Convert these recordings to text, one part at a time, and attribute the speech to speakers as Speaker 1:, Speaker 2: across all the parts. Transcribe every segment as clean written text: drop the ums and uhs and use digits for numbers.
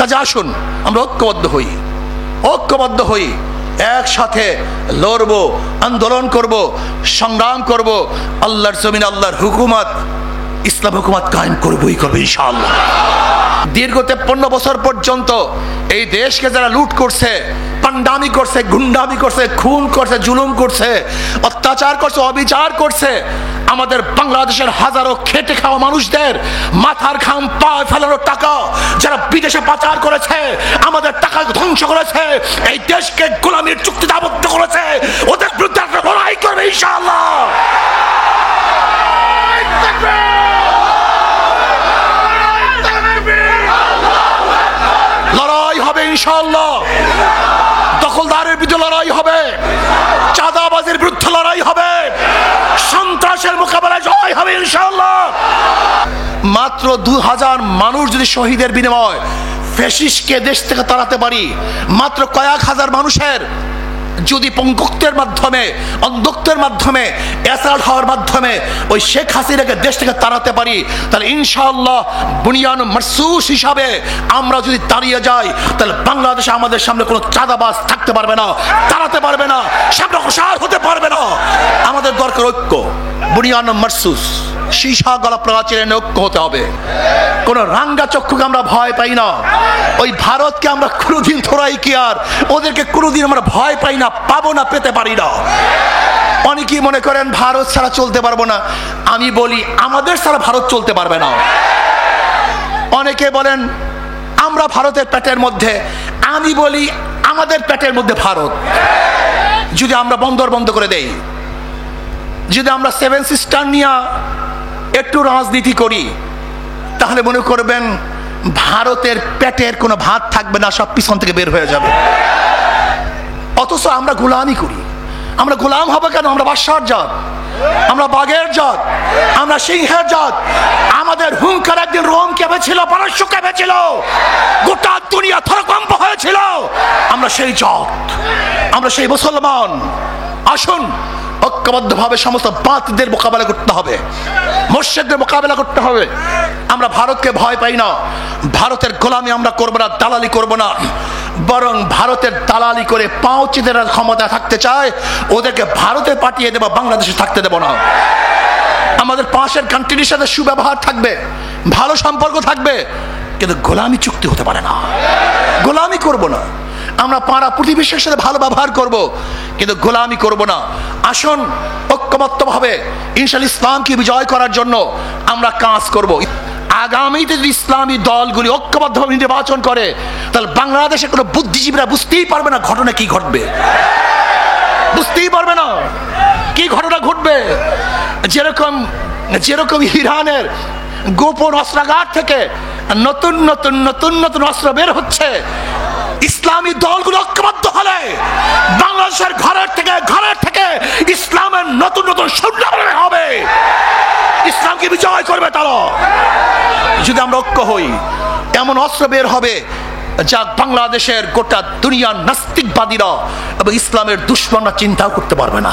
Speaker 1: কাজে আসুন আমরা ঐক্যবদ্ধ হই, একসাথে লড়বো, আন্দোলন করব, সংগ্রাম করব, আল্লাহর জমিনে আল্লাহর হুকুমত, ইসলাম হুকুমত কায়েম করবই করবে ইনশাআল্লাহ। দীর্ঘ 53 বছর পর্যন্ত এই দেশকে যারা লুট করছে, পান্ডামি করছে, গুন্ডামি করছে, খুন করছে, জুলুম করছে, অত্যাচার করছে, অবিচার করছে, আমাদের বাংলাদেশের হাজারো খেটে খাওয়া মানুষদের মাথার ঘাম পায়ে ফেলানো টাকা যারা বিদেশে পাচার করেছে, আমাদের টাকা ধ্বংস করেছে, এই দেশকে গোলামির চুক্তিতে আবদ্ধ করেছে, ওদের বিরুদ্ধে আমরা লড়াই করবে ইনশাআল্লাহ। লড়াই হবে ইনশাআল্লাহ, দখলদারের বিরুদ্ধে লড়াই হবে, চাঁদাবাজের বিরুদ্ধে লড়াই হবে, সন্ত্রাসের মোকাবেলায় জয় হবে ইনশাআল্লাহ। মাত্র 2000 মানুষ যদি শহীদের বিনিময় ফ্যাসিস্টকে দেশ থেকে তাড়াতে পারি, মাত্র কয়েক হাজার মানুষের যদি পঙ্গুত্বের মাধ্যমে, অন্ধত্বের মাধ্যমে, অ্যাসাল্ট হওয়ার মাধ্যমে ওই শেখ হাসিনাকে দেশ থেকে তাড়াতে পারি, তাহলে ইনশাআল্লাহ বুনিয়ান মারসুস হিসাবে আমরা যদি দাঁড়িয়ে যাই, তাহলে বাংলাদেশে আমাদের সামনে কোনো চাঁদাবাজ থাকতে পারবে না, তাড়াতে পারবে না, সামনে অগ্রসর হতে পারবে না। আমাদের দরকার ঐক্য, বুনিয়ান মারসুস, সীসা গলা প্রাচীরে ঐক্য হতে হবে। কোন রাঙ্গা চক্ষুকে আমরা ভয় পাই না, ওই ভারতকে আমরা কোনোদিন থোড়াই কি আর ওদেরকে কোনোদিন আমরা ভয় পাই না, পাবো না, পেতে পারি না। অনেকেই মনে করেন ভারত ছাড়া চলতে পারবো না, আমি বলি আমাদের ছাড়া ভারত চলতে পারবে না। অনেকে বলেন আমরা ভারতের পেটের মধ্যে, আমি বলি আমাদের পেটের মধ্যে ভারত। যদি আমরা বন্দর বন্ধ করে দেই, যদি আমরা 7 সিস্টার নিয়ে একটু রাজনীতি করি, তাহলে মনে করবেন ভারতের পেটের কোনো ভাত থাকবে না, সব পিছন থেকে বের হয়ে যাবে। অথচ আমরা গোলামি করি। আমরা গোলাম হবে কেন? আমরা বাদশার জাত, আমরা বাঘের জাত, আমরা সিংহের জাত। আমাদের হুঙ্কার একদিন রোম কেঁপেছিল, পারস্য কেঁপেছিল, গোটা দুনিয়া থরকম্প হয়েছিল। আমরা সেই জাত, আমরা সেই মুসলমান। আসুন ঐক্যবদ্ধভাবে সমস্ত বাতিলদের মোকাবেলা করতে হবে, মুশরিকদের মোকাবেলা করতে হবে। আমরা ভারতকে ভয় পাই না, ভারতের গোলামি আমরা করব না, দালালি করব না, বরং ভারতের দালালি করে পাঁচদের ক্ষমতা থাকতে চায়, ওদেরকে ভারতে পাঠিয়ে দেব, বাংলাদেশে থাকতে দেব না। আমাদের পাশের কান্ট্রির সাথে সুব্যবহার থাকবে, ভালো সম্পর্ক থাকবে, কিন্তু গোলামি চুক্তি হতে পারে না। গোলামি করব না, আমরা পাড়া প্রতিবেশীর সাথে ভালো ব্যবহার করব, কিন্তু গোলামি করব না। আসুন ঐক্যবদ্ধভাবে ইনশাআল্লাহ ইসলামকে বিজয় করার জন্য আমরা কাজ করব। আগামীতে যদি ইসলামী দলগুলি ঐক্যবদ্ধভাবে নির্বাচন করে, তাহলে বাংলাদেশে কোনো বুদ্ধিজীবীরা বুঝতেই পারবে না ঘটনা কি ঘটবে, বুঝতেই পারবে না কি ঘটনা ঘটবে। যেরকম ইরানের গোপন অস্ত্রাগার থেকে নতুন নতুন নতুন নতুন অস্ত্র বের হচ্ছে, ইসলামী দলগুলো ঐক্যবদ্ধ হলে বাংলাদেশের ঘরের থেকে ইসলামের নতুন নতুন সৈন্য হবে, ইসলামকে বিজয় করবে তারা। যদি আমরা ঐক্য হই, এমন অস্ত্র বের হবে যা বাংলাদেশের গোটা দুনিয়ার নাস্তিকবাদীরা এবং ইসলামের দুশ্মনরা চিন্তাও করতে পারবে না।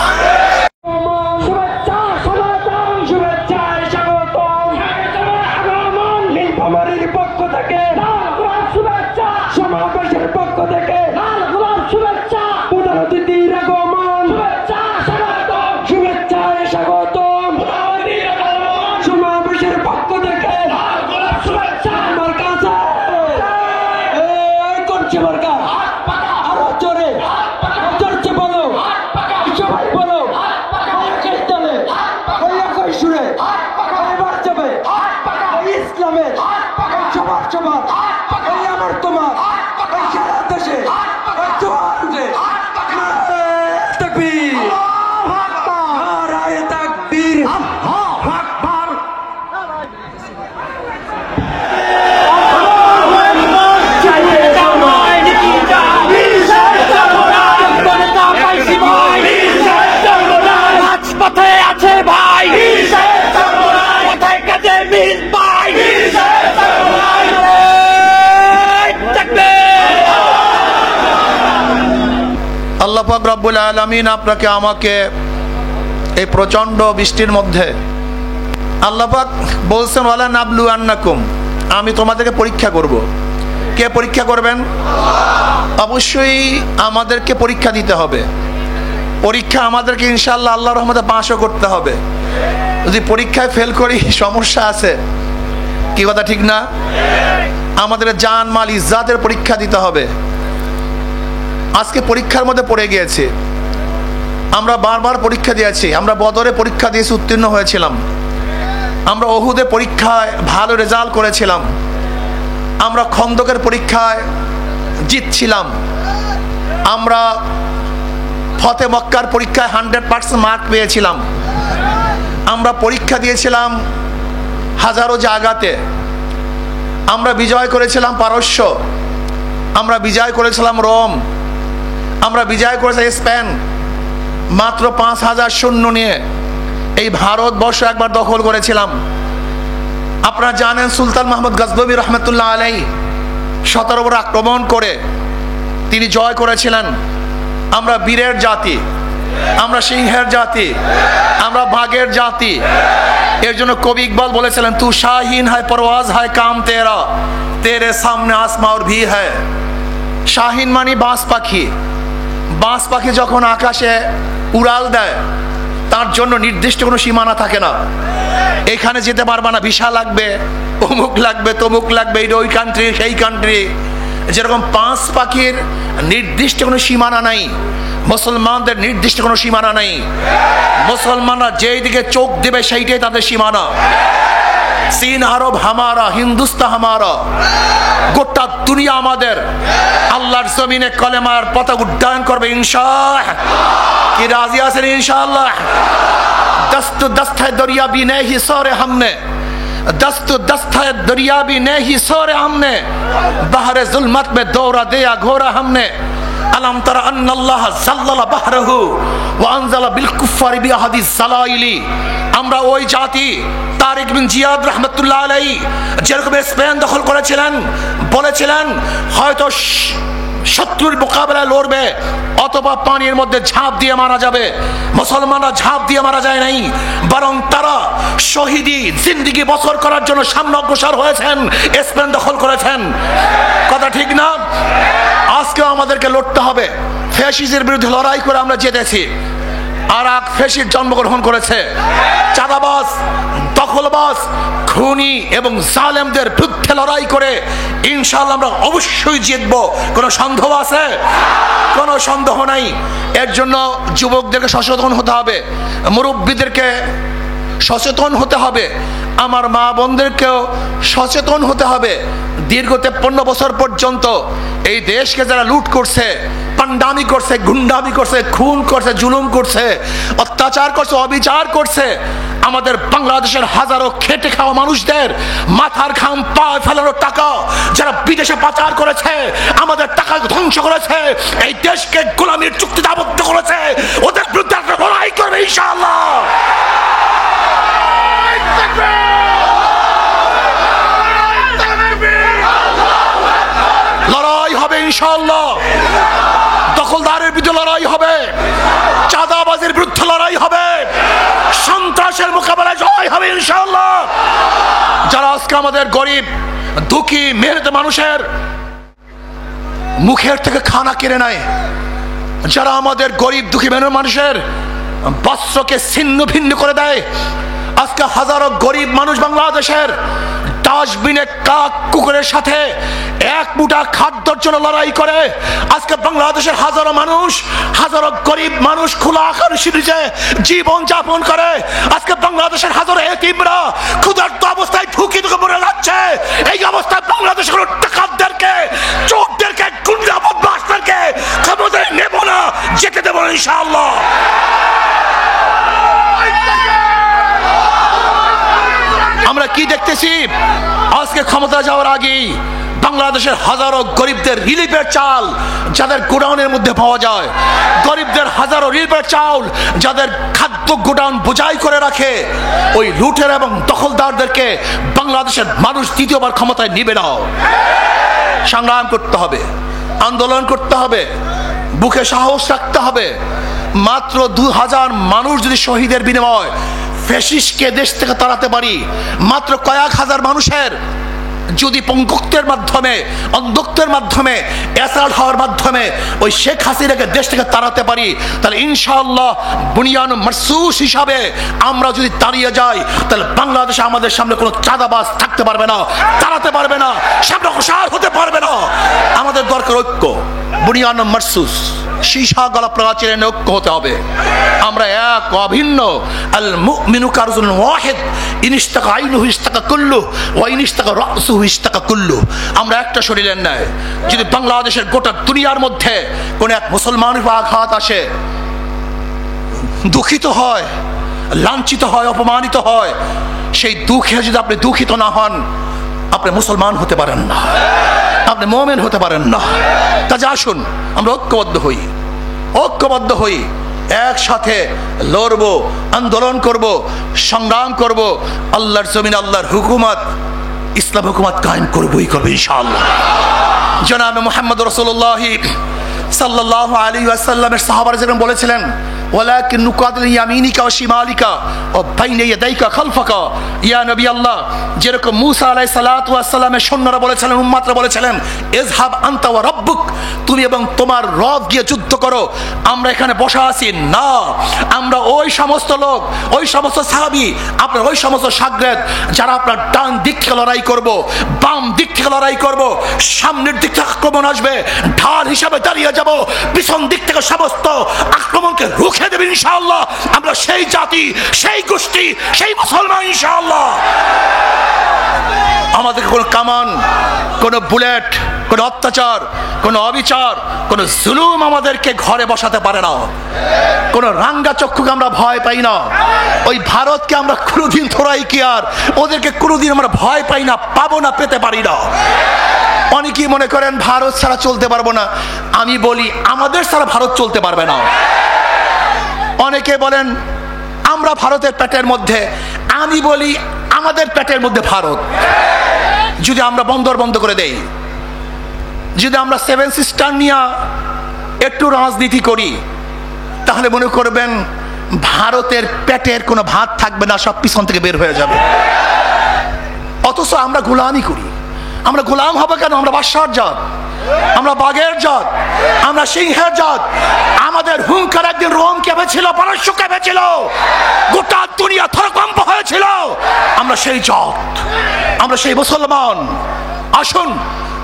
Speaker 1: আল্লাহ পাক রব্বুল আলামিন আপনাকে আমাকে এই প্রচন্ড বৃষ্টির মধ্যে, আল্লাহ পাক বলছেন ওয়ালা নাবলু আন্নাকুম, আমি তোমাদেরকে পরীক্ষা করব। কে পরীক্ষা করবেন? অবশ্যই আমাদেরকে পরীক্ষা দিতে হবে। পরীক্ষা আমাদেরকে ইনশাআল্লাহ আল্লাহর রহমতে পাসও করতে হবে। যদি পরীক্ষায় ফেল করি সমস্যা আছে, কি কথা ঠিক না? আমাদের জান মাল ইজ্জাতের পরীক্ষা দিতে হবে। আজকে পরীক্ষার মধ্যে পড়ে গিয়েছে। আমরা বারবার পরীক্ষা দিয়েছি। আমরা বদরে পরীক্ষা দিয়েছি, উত্তীর্ণ হয়েছিলাম। আমরা ওহুদে পরীক্ষায় ভালো রেজাল্ট করেছিলাম। আমরা খন্দকের পরীক্ষায় জিতছিলাম। আমরা ফতে মক্কার পরীক্ষায় 100% মার্ক পেয়েছিলাম। আমরা পরীক্ষা দিয়েছিলাম হাজারো জায়গাতে। আমরা বিজয় করেছিলাম পারস্য, আমরা বিজয় করেছিলাম রোম, আমরা বিজয় করেছিলাম স্পেন। মাত্র 5000 সৈন্য নিয়ে এই ভারতবর্ষ একবার দখল করেছিলাম। আপনারা জানেন সুলতান মাহমুদ গজনবী রহমতুল্লাহ আলাইহি 17 বার আক্রমণ করে তিনি জয় করেছিলেন। আমরা বীরের জাতি, আমরা সিংহের জাতি, আমরা বাঘের জাতি। এর জন্য কবি ইকবাল বলেছিলেন, তু শাহিন হায় পরওয়াজ হায় কাম তেরা, তেরে সামনে আসমা और भी है। শাহিন মানে বাস পাখি। বাস পাখি যখন আকাশে উড়াল দেয় তার জন্য নির্দিষ্ট কোনো সীমানা থাকে না। এখানে যেতে পারবা না, ভিসা লাগবে, অমুক লাগবে, তমুক লাগবে, এটা ওই কান্ট্রি সেই কান্ট্রি। যেরকম বাস পাখির নির্দিষ্ট কোনো সীমানা নাই, মুসলমানদের নির্দিষ্ট কোনো সীমানা নাই। মুসলমানরা যেই দিকে চোখ দেবে সেইটাই তাদের সীমানা। চীন আরব হামারা, হিন্দুস্তান হামারা, গোটা দুনিয়া আমাদের। আল্লাহর জমিনে কলেমার পতাকা উড্ডয়ন করবে ইনশাআল্লাহ। কি রাজি আছেন ইনশাআল্লাহ? দস্ত দস্ত है दरिया भी नहीं सोरे हमने, दस्त दस्त है दरिया भी नहीं सोरे हमने, बहरे जुल्मत में दौरा दिया घोरा हमने, अलम तरा अन्न अल्लाह ज़ल्लल बहरहु व अनज़ल बिल कुफ्फारि बि अहदि ज़लाइली। আমরা ওই জাতি। তারিক বিন জিয়াদ রহমতুল্লাহ আলাইহি যেরকম স্পেন দখল করেছিলেন, বলেছিলেন হয়তো শত্রুর মোকাবেলায় লড়বে অথবা পানির মধ্যে ঝাঁপ দিয়ে মারা যাবে। মুসলমানরা ঝাঁপ দিয়ে মারা যায় নাই, বরং তারা শহীদি জিন্দেগি বছর করার জন্য সামনে অগ্রসর হয়েছেন, স্পেন দখল করেছেন। কথা ঠিক না? আজকেও আমাদেরকে লড়তে হবে। ফ্যাসিস্টের বিরুদ্ধে লড়াই করে আমরা জিতেছি। আর এক ফ্যাসিস্ট জন্মগ্রহণ করেছে। চাঁদাবাজ, দখলবাজ, খুনি এবং জালেমদের বিরুদ্ধে লড়াই করে ইনশাআল্লাহ আমরা অবশ্যই জিতব। কোনো সন্দেহ আছে? কোনো সন্দেহ নাই। এর জন্য যুবকদেরকে সচেতন হতে হবে, মুরব্বীদেরকে সচেতন হতে হবে, আমার মা বোনদেরকেও সচেতন হতে হবে। দীর্ঘ 53 বছর পর্যন্ত এই দেশকে যারা লুট করছে, পান্ডামি করছে, গুন্ডামি করছে, খুন করছে, জুলুম করছে, অত্যাচার করছে, অবিচার করছে, আমাদের বাংলাদেশের হাজারো খেটে খাওয়া মানুষদের মাথার ঘাম পায়ে ফেলানোর টাকা যারা বিদেশে পাচার করেছে, আমাদের টাকা ধ্বংস করেছে, এই দেশকে গোলামির চুক্তিতে আবদ্ধ করেছে, ওদের বিরুদ্ধে আমরা লড়াই করবে ইনশাআল্লাহ। লড়াই হবে ইনশাআল্লাহ। দখলদারের বিরুদ্ধে লড়াই হবে, চাঁদাবাজের বিরুদ্ধে লড়াই হবে, সন্ত্রাসের মোকাবেলায় জয় হবে ইনশাআল্লাহ। যারা আজকে আমাদের গরিব দুঃখী মেহনতি মানুষের মুখের থেকে খানা কেড়ে নেয়, যারা আমাদের গরিব দুঃখী মেহনতি মানুষের বস্ত্রকে ছিন্ন ভিন্ন করে দেয়, আজকে হাজারো গরিব মানুষ বাংলাদেশের ডাস্টবিনে কাক কুকুরের সাথে এক মুঠা খাদ্যের জন্য লড়াই করে। আজকে বাংলাদেশের হাজারো মানুষ, হাজারো গরিব মানুষ খোলা আকাশের নিচে জীবন যাপন করে। আজকে বাংলাদেশের হাজারো এতিমরা ক্ষুধার্ত অবস্থায় ঢুকে ঢুকে মরে যাচ্ছে। এই অবস্থায় বাংলাদেশের ডাকাতদেরকে, চোরদেরকে, গুন্ডা বদমাশদেরকে ক্ষমতায় নেব না, যেতে দেব না ইনশাআল্লাহ। আমরা কি দেখতেছি? আজকে ক্ষমতা যাওয়ার আগেই বাংলাদেশের হাজারো গরিবদের রিলিফের চাল যাদের গোডাউনের মধ্যে পাওয়া যায়, গরিবদের হাজারো রিলিফের চাউল যাদের খাদ্য গোডাউন বোঝাই করে রাখে, ওই লুটের এবং দখলদারদেরকে বাংলাদেশের মানুষ দ্বিতীয়বার ক্ষমতায় নিবে না। সংগ্রাম করতে হবে, আন্দোলন করতে হবে, বুকে সাহস রাখতে হবে। মাত্র 2000 মানুষ যদি শহীদের বিনিময় ফ্যাসিস্টকে দেশ থেকে তাড়াতে পারি, মাত্র কয়েক হাজার মানুষের যদি পঙ্গুত্বের মাধ্যমে, অন্ধত্বের মাধ্যমে, অ্যাসাল্ট হওয়ার মাধ্যমে ওই শেখ হাসিনাকে দেশ থেকে তাড়াতে পারি, তাহলে ইনশাআল্লাহ বুনিয়ান মারসুস হিসাবে আমরা যদি দাঁড়িয়ে যাই, তাহলে বাংলাদেশে আমাদের সামনে কোনো চাঁদাবাজ থাকতে পারবে না, তাড়াতে পারবে না, সামনে অসার হতে পারবে না। আমাদের দরকার ঐক্য, বুনিয়ান মারসুস, সীসা গলা প্রাচীরের ঐক্য হতে হবে। আমরা এক অভিন্ন, আল মুমিনু কারজুন ওয়াহিদ, ইনিস্তাকা আইনুহু ইস্তাকা কুল্লু ওয়া ইনিস্তাকা রাসুহু ইস্তাকা কুল্লু। আমরা একটা শরীরের ন্যায়। যদি বাংলাদেশের গোটা দুনিয়ার মধ্যে কোন এক মুসলমানের উপর আঘাত আসে, দুঃখিত হয়, লাঞ্ছিত হয়, অপমানিত হয়, সেই দুঃখে যদি আপনি দুঃখিত না হন, আপনি মুসলমান হতে পারেন না, আপনি মুমিন হতে পারেন না। কাজে আসুন আমরা ঐক্যবদ্ধ হই, ঐক্যবদ্ধ হই, একসাথে লড়ব, আন্দোলন করব, সংগ্রাম করব, আল্লাহর জমিন, আল্লাহর হুকুমত, ইসলাম হুকুমত কায়েম করবই করব ইনশাআল্লাহ। জনাবে মুহাম্মদ রাসূলুল্লাহ সাল্লাল্লাহু আলাইহি ওয়াসাল্লামের সাহাবারা যেরকম বলেছিলেন, ওয়ালাকিন নুকাতিল ইয়ামিনিকা ওয়া শিমালিকা ওয়া বাইনা ইয়াদাইকা খালফাকা। ইয়া নবী আল্লাহ, যেরকম মুসা আলাইহিস সালাতু ওয়াস সালামের সৈন্যরা বলেছিলেন, উম্মতরা বলেছিলেন, ইযহাব আনতা ওয়া রাব্বুক, তুমি এবং তোমার রব গিয়ে যুদ্ধ করো, আমরা এখানে বসা আছি না। আমরা ওই সমস্ত লোক, ওই সমস্ত সাহাবী, আপনার ওই সমস্ত শাগরেদ যারা আপনার ডান দিক থেকে লড়াই করব, বাম দিক থেকে লড়াই করব, সামনের দিক থেকে আক্রমণ আসবে, ঢাল হিসাবে দাঁড়িয়ে যাব, পিছন দিক থেকে সমস্ত আক্রমণকে রুখে দেবে ইনশাআল্লাহ। আমরা সেই জাতি, সেই গোষ্ঠী, সেই মুসলমান ইনশাআল্লাহ। আমাদের কোনো কামান, কোনো বুলেট, কোনো অত্যাচার, কোনো অবিচার, কোনো জুলুম আমাদেরকে ঘরে বসাতে পারে না। কোনো রাঙ্গা চক্ষুকে আমরা ভয় পাই না। ওই ভারতকে আমরা কোনোদিন থোড়াই কি আর ওদেরকে কোনোদিন আমরা ভয় পাই না, পাবো না, পেতে পারি না। অনেকেই মনে করেন ভারত ছাড়া চলতে পারবো না। আমি বলি আমাদের ছাড়া ভারত চলতে পারবে না। অনেকে বলেন আমরা ভারতের পেটের মধ্যে, আমি বলি আমাদের পেটের মধ্যে ভারত। যদি আমরা বন্দর বন্ধ করে দেই, যদি আমরা সেভেন সিস্টার নিয়ে একটু রাজনীতি করি, তাহলে মনে করবেন ভারতের পেটের কোনো ভাত থাকবে না, সব পিছন থেকে বের হয়ে যাবে। অথচ আমরা গোলামি করি। আমরা গোলাম হবে কেন? আমরা বাদশার জাত, আমরা বাঘের জাত, আমরা সিংহের জাত। আমাদের হুঙ্কার একদিন রোম কেঁপেছিল, পারস্য কেঁপেছিল, গোটা দুনিয়া থরকম্প হয়েছিল। আমরা সেই জাত, আমরা সেই মুসলমান। আসুন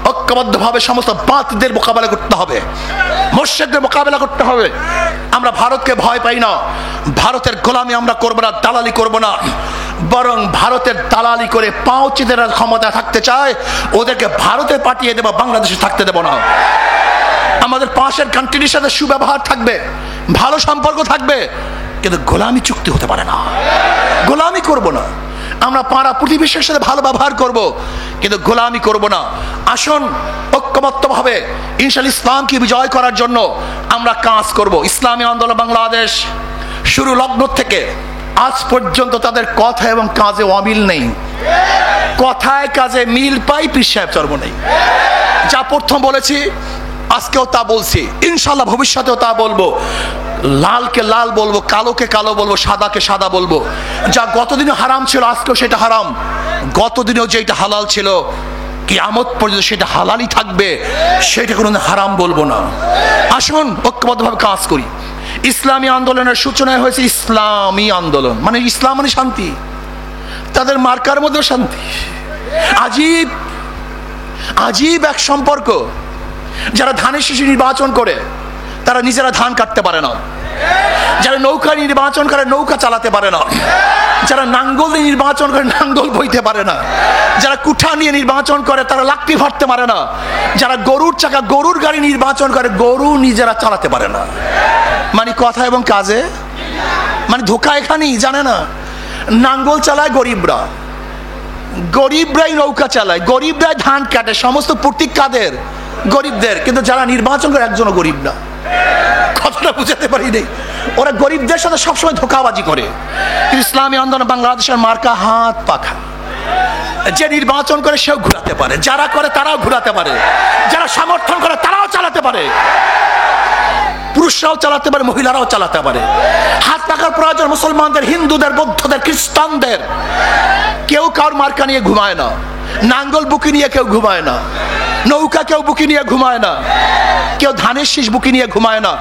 Speaker 1: ঐক্যবদ্ধভাবে সমস্ত বাতিলদের মোকাবেলা করতে হবে, মুশরিকদের মোকাবেলা করতে হবে। আমরা ভারতকে ভয় পাই না। ভারতের গোলামি আমরা করব না, দালালি করব না, বরং ভারতের দালালি করে পাঁচদের ক্ষমতা থাকতে চায়, ওদেরকে ভারতে পাঠিয়ে দেব, বাংলাদেশে থাকতে দেব না। আমাদের পাশের কান্ট্রির সাথে সুব্যবহার থাকবে, ভালো সম্পর্ক থাকবে, কিন্তু গোলামি চুক্তি হতে পারে না। গোলামি করব না। আমরা পাড়া প্রতিবেশীর সাথে ভালো ব্যবহার করব, কিন্তু গোলামি করব না। আসুন ঐক্যবদ্ধভাবে ইনশাআল্লাহ ইসলামকে বিজয় করার জন্য আমরা কাজ করব। ইসলামী আন্দোলন বাংলাদেশ শুরু লগ্ন থেকে আজ পর্যন্ত তাদের কথা এবং কাজে অমিল নেই। কথায় কাজে মিল পাই, পীর সাহেব চর্ম নেই। যা প্রথম বলেছি আজকেও তা বলছি, ইনশাআল্লাহ ভবিষ্যতেও তা বলবো। লালকে লাল বলবো, কালোকে কালো বলবো, সাদাকে সাদা বলবো। যা গতদিনও হারাম ছিল আজকেও সেটা হারাম, গতদিনেও যেটা হালাল ছিল কিয়ামত পর্যন্ত সেটা হালালই থাকবে, সেটা কোনো হারাম বলবো না। আসুন ঐক্যবদ্ধভাবে কাজ করি। ইসলামী আন্দোলনের সূচনা হয়েছে ইসলামী আন্দোলন, মানে ইসলাম মানে শান্তি। তাদের মার্কার মধ্যেও শান্তি। আজীব আজীব এক সম্পর্ক। যারা ধানের শীষে নির্বাচন করে তারা নিজেরা ধান কাটতে পারে না। যারা নৌকা নির্বাচন করে নৌকা চালাতে পারে না। যারা নাঙ্গল দিয়ে নির্বাচন করে নাঙ্গল বইতে পারে না। যারা কুঠা নিয়ে নির্বাচন করে তারা লাকড়ি ভাটতে পারে না। যারা গরুর চাকা, গরুর গাড়ি নির্বাচন করে গরু নিজেরা চালাতে পারে না। মানে কথা এবং কাজে মানে ধোকা এখানেই, জানে না। নাঙ্গল চালায় গরিবরা, গরিবরাই নৌকা চালায়, গরিবরাই ধান কাটে, সমস্ত প্রতীক কাদের? গরিবদের। কিন্তু যারা নির্বাচন করে একজনও গরিব না। কথাটা বুঝাতে পারি নেই। ওরা গরিবদের সাথে সবসময় ধোকাবাজি করে। ইসলামী আন্দোলন বাংলাদেশের মার্কা হাত পাখা। যে নির্বাচন করে সেও ঘুরাতে পারে, যারা করে তারাও ঘুরাতে পারে, যারা সমর্থন করে তারাও চালাতে পারে, পুরুষরাও চালাতে পারে, মহিলারাও চালাতে পারে। হাত পাখার প্রয়োজন মুসলমানদের, হিন্দুদের, বৌদ্ধদের, খ্রিস্টানদের। কেউ কার মার্কা নিয়ে ঘুমায় না। নাঙ্গল বুকে নিয়ে কেউ ঘুমায় না, নৌকা কেউ বুকে নিয়ে ঘুমায় না, কেউ ধানের শীষ বুকে নিয়ে ঘুমায় না,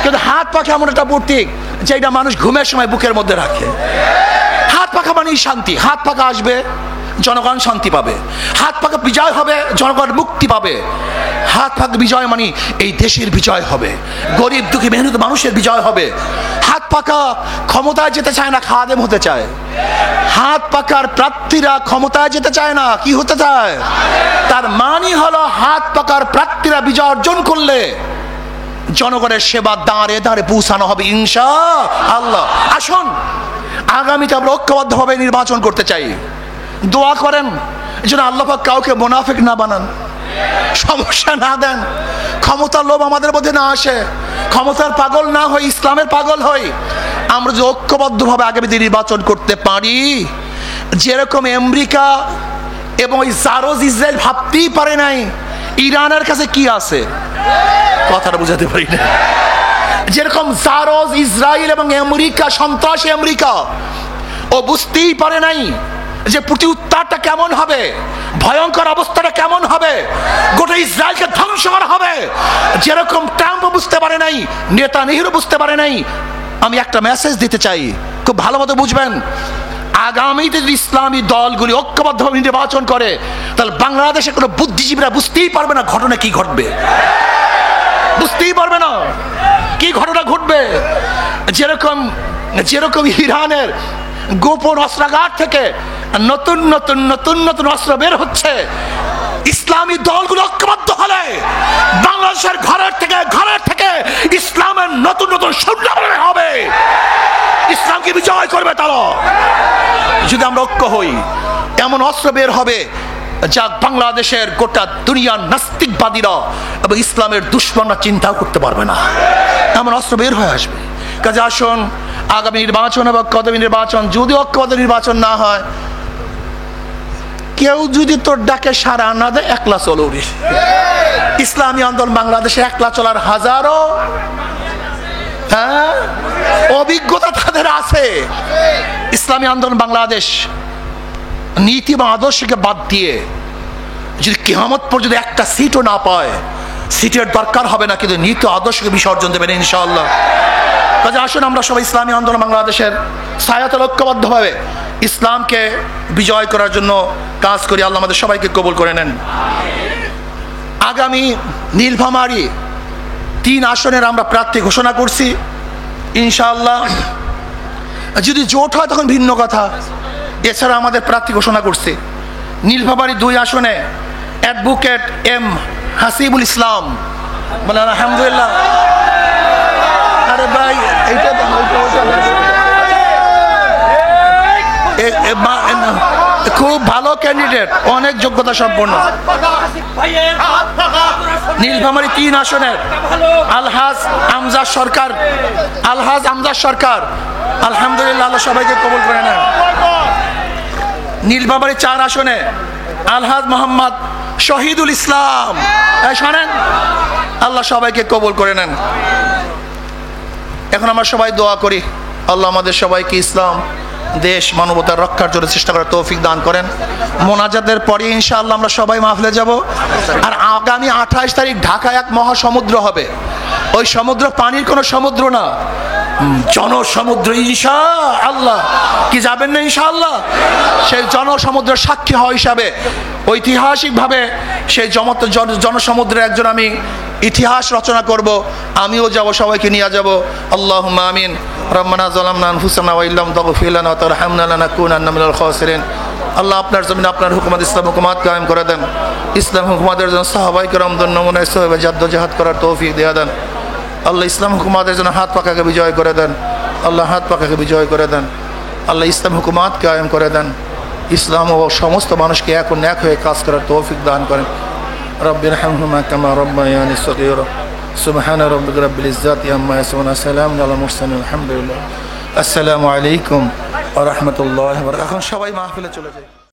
Speaker 1: কিন্তু হাত পাখা এমন একটা প্রতীক যেটা মানুষ ঘুমের সময় বুকের মধ্যে রাখে। হাত পাখা মানেই শান্তি। হাত পাখা আসবে, জনগণ শান্তি পাবে। হাত পাখা বিজয় হবে, জনগণ মুক্তি পাবে। হাত পাখা বিজয় মানে এই দেশের বিজয় হবে, গরিব দুঃখী মেহনত মানুষের বিজয় হবে। হাত পাখা ক্ষমতায় যেতে চায় না, খাদেম হতে চায়। হাত পাকার প্রার্থীরা ক্ষমতায় যেতে চায় না, কি হতে চায়? তার মানে হলো হাত পাকার প্রার্থীরা বিজয় অর্জন করলে জনগণের সেবা দাঁড়ে দাঁড়ে পৌঁছানো হবে ইনশাআল্লাহ। আসুন, আগামীতে আমরা ঐক্যবদ্ধভাবে নির্বাচন করতে চাই। দোয়া করেন যেন আল্লাহ পাক কাউকে মুনাফিক না বানান, সমস্যা না দেন, ক্ষমতার লোভ আমাদের মধ্যে না আসে, ক্ষমতার পাগল না হই, ইসলামের পাগল হই। আমরা যে ঐক্যবদ্ধভাবে আগামীতে নির্বাচন করতে পারি, যেরকম আমেরিকা এবং ওই জারোজ ইসরায়েল ভাবতেই পারে নাই ইরানের কাছে কি আছে, কথাটা বুঝাতে পারি না। যেরকম জারোজ ইসরায়েল এবং আমেরিকা, সন্ত্রাসী আমেরিকা, ও বুঝতেই পারে নাই যে প্রতি উত্তরটা কেমন হবে, ভয়ঙ্কর অবস্থাটা কেমন হবে, গোটা ইসরায়েলকে ধ্বংস করা হবে। যেরকম ট্রাম্প বুঝতে পারে নাই, নেতানিয়াহু বুঝতে পারে নাই। আমি একটা মেসেজ দিতে চাই, খুব ভালো মতো বুঝবেন। আগামীতে যদি ইসলামী দলগুলি ঐক্যবদ্ধভাবে নির্বাচন করে, তাহলে বাংলাদেশে কোনো বুদ্ধিজীবীরা বুঝতেই পারবে না ঘটনা কি ঘটবে, বুঝতেই পারবে না কি ঘটনা ঘটবে। যেরকম ইরানের গোপন অস্ত্রাগার থেকে নতুন নতুন নতুন নতুন অস্ত্র বের হচ্ছে, ইসলামী দলগুলো ঐক্যবদ্ধ হলে বাংলাদেশের ঘরের থেকে ইসলামের নতুন নতুন সৈন্য হবে, ইসলামকে বিজয় করবে তারা। যদি আমরা ঐক্য হই, এমন অস্ত্র বের হবে যা বাংলাদেশের গোটা দুনিয়ার নাস্তিকবাদীরা এবং ইসলামের দুশ্মনরা চিন্তাও করতে পারবে না, এমন অস্ত্র বের হয়ে আসবে। কাজে আসুন, আগামী নির্বাচন এবং কদমী নির্বাচন, যদি ঐক্যবদ্ধ নির্বাচন না হয়, কেউ যদি তোর ডাকে সাড়া না দেয়, একলা চলো। ইসলামী আন্দোলন বাংলাদেশে একলা চলার হাজারো অভিজ্ঞতা তাদের আছে। ইসলামী আন্দোলন বাংলাদেশ নীতি এবং আদর্শকে বাদ দিয়ে যদি কিয়ামত পর্যন্ত একটা সিটও না পায়, সিটের দরকার হবে না, কিন্তু নীতি আদর্শকে বিসর্জন দেবেন ইনশাআল্লাহ। কাজে আসুন, আমরা সবাই ইসলামী আন্দোলন বাংলাদেশের ছায়াতলে ঐক্যবদ্ধভাবে ইসলামকে বিজয় করার জন্য কাজ করি। আল্লাহ আমাদের সবাইকে কবুল করে নেন। আগামী নীলফামারী 3 আসনের আমরা প্রার্থী ঘোষণা করছি ইনশাআল্লাহ। যদি জোট হয় তখন ভিন্ন কথা, এছাড়া আমাদের প্রার্থী ঘোষণা করছি। নীলফামারী 2 আসনে অ্যাডভোকেট এম হাসিবুল ইসলাম, বলে আলহামদুলিল্লাহ। আরে ভাই, এইটা খুব ভালো ক্যান্ডিডেট, অনেক যোগ্যতা সম্পন্ন। নীলফামারী 3 আসনের আলহাজ আমজাদ সরকার, আলহামদুলিল্লাহ, আল্লাহ সবাইকে কবুল করে নেন। নীলফামারী 4 আসনে আলহাজ মোহাম্মদ শহীদুল ইসলাম, শোনেন, আল্লাহ সবাইকে কবুল করে নেন। এখন আমরা সবাই দোয়া করি, আল্লাহ আমাদের সবাইকে ইসলাম, দেশ, মানবতার রক্ষার জন্য চেষ্টা করার তৌফিক দান করেন। মোনাজাতের পরে ইনশাআল্লাহ আমরা সবাই মাহফিলে যাব। আর আগামী 28 তারিখ ঢাকায় এক মহাসমুদ্র হবে। ওই সমুদ্র পানির কোনো সমুদ্র না, জনসমুদ্র ইনশাআল্লাহ। কি যাবেন না ইনশাআল্লাহ? সেই জনসমুদ্রের সাক্ষী হওয়া হিসাবে ঐতিহাসিকভাবে সেই জনসমুদ্রের একজন আমি ইতিহাস রচনা করব, আমিও যাব, সবাইকে নিয়ে যাব। আল্লাহুম্মা আমিন। রব্বানা যালামনা আনফুসানা ওয়া ইল্লাম তাগফির লানা ওয়া তারহামনা লানাকুনান্না মিনাল খাসিরিন। আল্লাহ আপনার জমিনে আপনার হুকুমত, ইসলাম হুকুমত কায়েম করে দেন। ইসলাম হুকুমতের জন্য সাহাবায়ে কেরামদের নমুনায় সহিবে জাদ্দোজাহাদ করার তৌফিক দিয়ে দেন। আল্লাহ ইসলাম হুকুমতের জন্য হাত পাকাকে বিজয় করে দেন। আল্লাহ হাত পাকাকে বিজয় করে দেন। আল্লাহ ইসলাম হুকুমত কায়েম করে দেন। ইসলাম ও সমস্ত মানুষকে এক হয়ে কাজ করার তৌফিক দান করেন। রব্বিরহামহুমা কামা রাব্বায়ানি সগীরা। সুবহান রাব্বিকা রাব্বিল ইজ্জাতি আম্মা ইয়াসিফুন, সালামুন আলাল মুরসালিন, আলহামদুলিল্লাহ। আসসালামু আলাইকুম ওয়া রাহমাতুল্লাহি ওয়া বারাকাতুহু। এখন সবাই মাহফিলে চলে যায়।